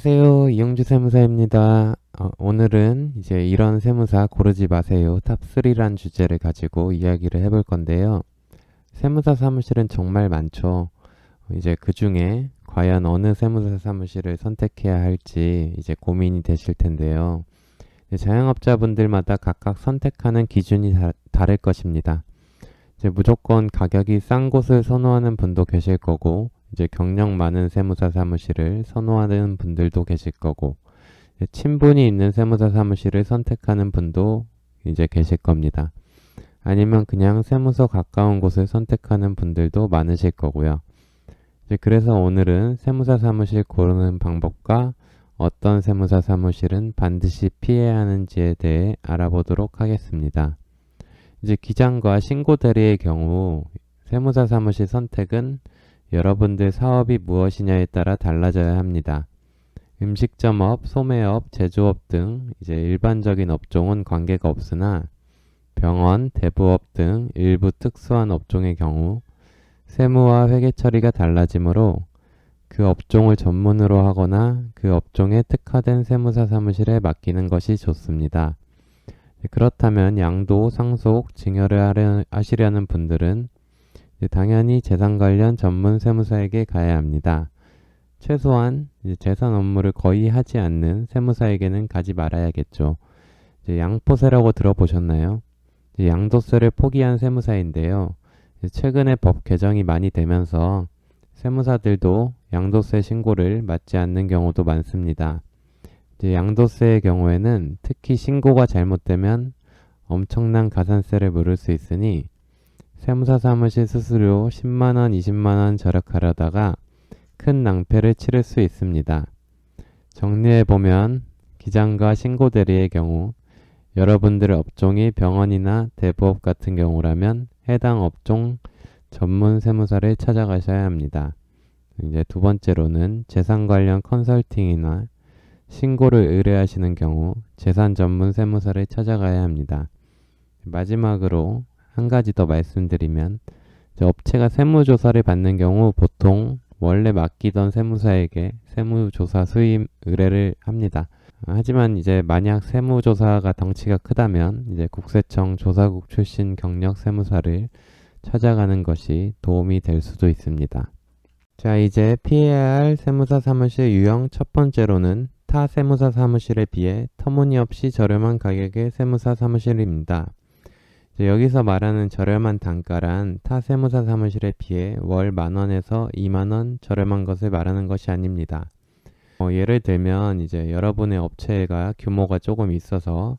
안녕하세요. 이영주 세무사입니다. 오늘은 이제 이런 세무사 고르지 마세요. 탑3란 주제를 가지고 이야기를 해볼 건데요. 세무사 사무실은 정말 많죠. 이제 그 중에 과연 어느 세무사 사무실을 선택해야 할지 이제 고민이 되실 텐데요. 자영업자분들마다 각각 선택하는 기준이 다를 것입니다. 이제 무조건 가격이 싼 곳을 선호하는 분도 계실 거고, 이제 경력 많은 세무사 사무실을 선호하는 분들도 계실 거고, 친분이 있는 세무사 사무실을 선택하는 분도 이제 계실 겁니다. 아니면 그냥 세무서 가까운 곳을 선택하는 분들도 많으실 거고요. 그래서 오늘은 세무사 사무실 고르는 방법과 어떤 세무사 사무실은 반드시 피해야 하는지에 대해 알아보도록 하겠습니다. 이제 기장과 신고 대리의 경우 세무사 사무실 선택은 여러분들 사업이 무엇이냐에 따라 달라져야 합니다. 음식점업, 소매업, 제조업 등 이제 일반적인 업종은 관계가 없으나 병원, 대부업 등 일부 특수한 업종의 경우 세무와 회계 처리가 달라지므로 그 업종을 전문으로 하거나 그 업종에 특화된 세무사 사무실에 맡기는 것이 좋습니다. 그렇다면 양도, 상속, 증여를 하시려는 분들은 당연히 재산 관련 전문 세무사에게 가야 합니다. 최소한 재산 업무를 거의 하지 않는 세무사에게는 가지 말아야겠죠. 양포세라고 들어보셨나요? 양도세를 포기한 세무사인데요. 최근에 법 개정이 많이 되면서 세무사들도 양도세 신고를 맡지 않는 경우도 많습니다. 양도세의 경우에는 특히 신고가 잘못되면 엄청난 가산세를 물을 수 있으니 세무사 사무실 수수료 10만원, 20만원 절약하려다가 큰 낭패를 치를 수 있습니다. 정리해보면 기장과 신고 대리의 경우 여러분들의 업종이 병원이나 대부업 같은 경우라면 해당 업종 전문 세무사를 찾아가셔야 합니다. 이제 두 번째로는 재산 관련 컨설팅이나 신고를 의뢰하시는 경우 재산 전문 세무사를 찾아가야 합니다. 마지막으로 한 가지 더 말씀드리면 업체가 세무조사를 받는 경우 보통 원래 맡기던 세무사에게 세무조사 수임 의뢰를 합니다. 하지만 이제 만약 세무조사가 덩치가 크다면 이제 국세청 조사국 출신 경력 세무사를 찾아가는 것이 도움이 될 수도 있습니다. 자, 이제 피해야 할 세무사 사무실 유형 첫 번째로는 타 세무사 사무실에 비해 터무니없이 저렴한 가격의 세무사 사무실입니다. 여기서 말하는 저렴한 단가란 타 세무사 사무실에 비해 월 10,000원에서 20,000원 저렴한 것을 말하는 것이 아닙니다. 예를 들면 이제 여러분의 업체가 규모가 조금 있어서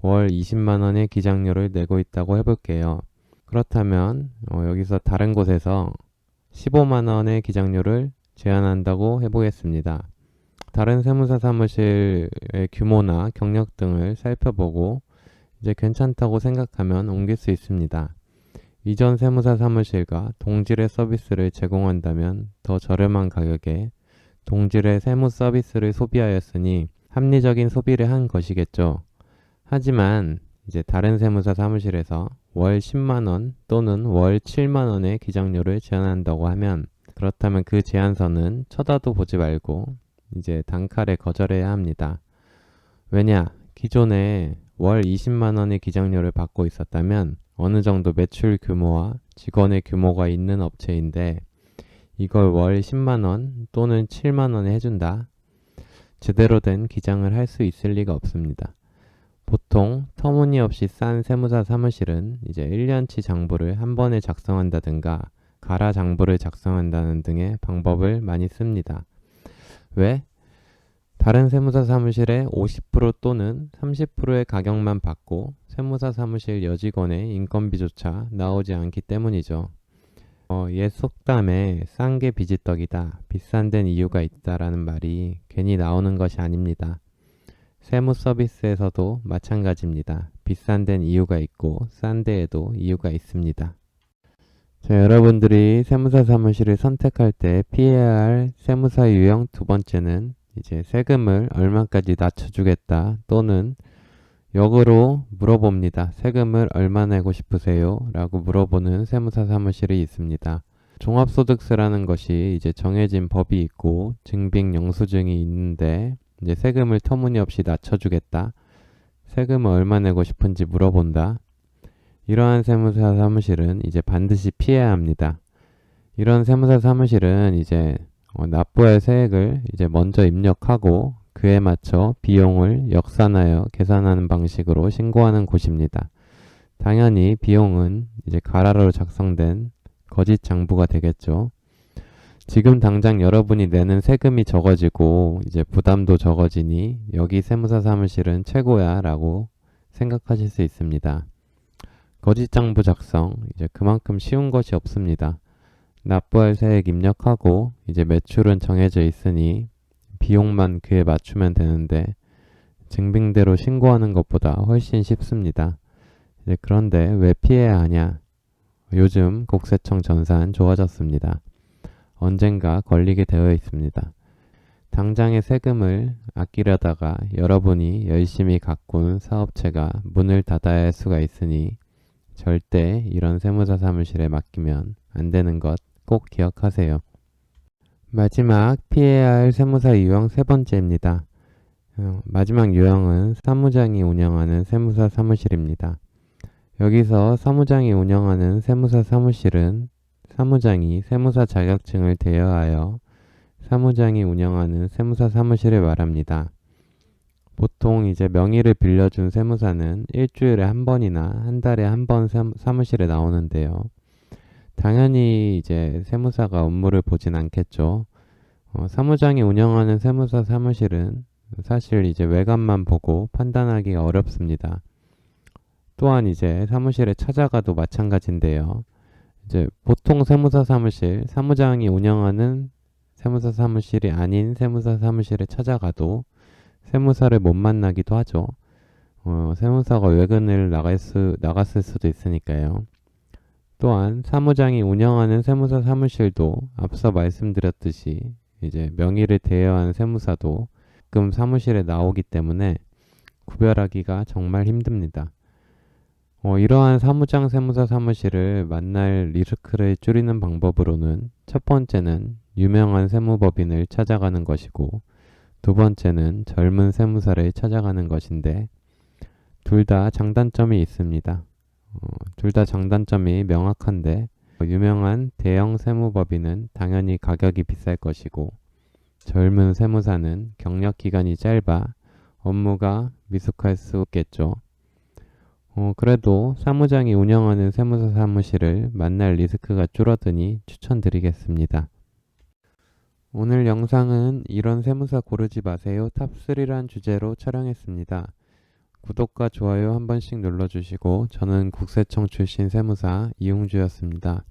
월 200,000원의 기장료를 내고 있다고 해볼게요. 그렇다면 여기서 다른 곳에서 150,000원의 기장료를 제한한다고 해보겠습니다. 다른 세무사 사무실의 규모나 경력 등을 살펴보고 이제 괜찮다고 생각하면 옮길 수 있습니다. 이전 세무사 사무실과 동질의 서비스를 제공한다면 더 저렴한 가격에 동질의 세무 서비스를 소비하였으니 합리적인 소비를 한 것이겠죠. 하지만 이제 다른 세무사 사무실에서 월 10만원 또는 월 7만원의 기장료를 제한한다고 하면 그렇다면 그 제한서는 쳐다도 보지 말고 이제 단칼에 거절해야 합니다. 왜냐? 기존에 월 20만원의 기장료를 받고 있었다면 어느 정도 매출 규모와 직원의 규모가 있는 업체인데 이걸 월 10만원 또는 7만원에 해준다? 제대로 된 기장을 할 수 있을 리가 없습니다. 보통 터무니없이 싼 세무사 사무실은 이제 1년치 장부를 한 번에 작성한다든가 가라 장부를 작성한다는 등의 방법을 많이 씁니다. 왜? 다른 세무사 사무실의 50% 또는 30%의 가격만 받고 세무사 사무실 여직원의 인건비조차 나오지 않기 때문이죠. 옛 속담에 싼 게 비지떡이다, 비싼 데는 이유가 있다라는 말이 괜히 나오는 것이 아닙니다. 세무 서비스에서도 마찬가지입니다. 비싼 데는 이유가 있고 싼 데에도 이유가 있습니다. 자, 여러분들이 세무사 사무실을 선택할 때 피해야 할 세무사 유형 두 번째는 이제 세금을 얼마까지 낮춰주겠다 또는 역으로 물어봅니다. 세금을 얼마 내고 싶으세요? 라고 물어보는 세무사 사무실이 있습니다. 종합소득세라는 것이 이제 정해진 법이 있고 증빙 영수증이 있는데 이제 세금을 터무니없이 낮춰주겠다. 세금을 얼마 내고 싶은지 물어본다. 이러한 세무사 사무실은 이제 반드시 피해야 합니다. 이런 세무사 사무실은 이제 납부할 세액을 이제 먼저 입력하고 그에 맞춰 비용을 역산하여 계산하는 방식으로 신고하는 곳입니다. 당연히 비용은 이제 가라로 작성된 거짓 장부가 되겠죠. 지금 당장 여러분이 내는 세금이 적어지고 이제 부담도 적어지니 여기 세무사 사무실은 최고야 라고 생각하실 수 있습니다. 거짓 장부 작성, 이제 그만큼 쉬운 것이 없습니다. 납부할 세액 입력하고 이제 매출은 정해져 있으니 비용만 그에 맞추면 되는데 증빙대로 신고하는 것보다 훨씬 쉽습니다. 이제 그런데 왜 피해야 하냐? 요즘 국세청 전산 좋아졌습니다. 언젠가 걸리게 되어 있습니다. 당장의 세금을 아끼려다가 여러분이 열심히 가꾼 사업체가 문을 닫아야 할 수가 있으니 절대 이런 세무사 사무실에 맡기면 안 되는 것 꼭 기억하세요. 마지막 피해야 할 세무사 유형 세 번째입니다. 마지막 유형은 사무장이 운영하는 세무사 사무실입니다. 여기서 사무장이 운영하는 세무사 사무실은 사무장이 세무사 자격증을 대여하여 사무장이 운영하는 세무사 사무실을 말합니다. 보통 이제 명의를 빌려준 세무사는 일주일에 한 번이나 한 달에 한 번 사무실에 나오는데요. 당연히 이제 세무사가 업무를 보진 않겠죠. 사무장이 운영하는 세무사 사무실은 사실 이제 외관만 보고 판단하기가 어렵습니다. 또한 이제 사무실에 찾아가도 마찬가지인데요. 이제 보통 세무사 사무실, 사무장이 운영하는 세무사 사무실이 아닌 세무사 사무실에 찾아가도 세무사를 못 만나기도 하죠. 세무사가 외근을 나갔을 수도 있으니까요. 또한 사무장이 운영하는 세무사 사무실도 앞서 말씀드렸듯이 이제 명의를 대여한 세무사도 가끔 사무실에 나오기 때문에 구별하기가 정말 힘듭니다. 이러한 사무장 세무사 사무실을 만날 리스크를 줄이는 방법으로는 첫 번째는 유명한 세무법인을 찾아가는 것이고 두 번째는 젊은 세무사를 찾아가는 것인데 둘 다 장단점이 있습니다. 둘 다 장단점이 명확한데 유명한 대형 세무법인은 당연히 가격이 비쌀 것이고 젊은 세무사는 경력 기간이 짧아 업무가 미숙할 수 있겠죠. 그래도 사무장이 운영하는 세무사 사무실을 만날 리스크가 줄어드니 추천드리겠습니다. 오늘 영상은 이런 세무사 고르지 마세요 탑3란 주제로 촬영했습니다. 구독과 좋아요 한 번씩 눌러주시고 저는 국세청 출신 세무사 이용주였습니다.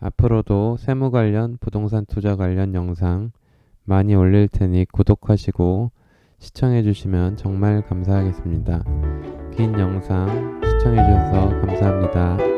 앞으로도 세무 관련 부동산 투자 관련 영상 많이 올릴 테니 구독하시고 시청해 주시면 정말 감사하겠습니다. 긴 영상 시청해 주셔서 감사합니다.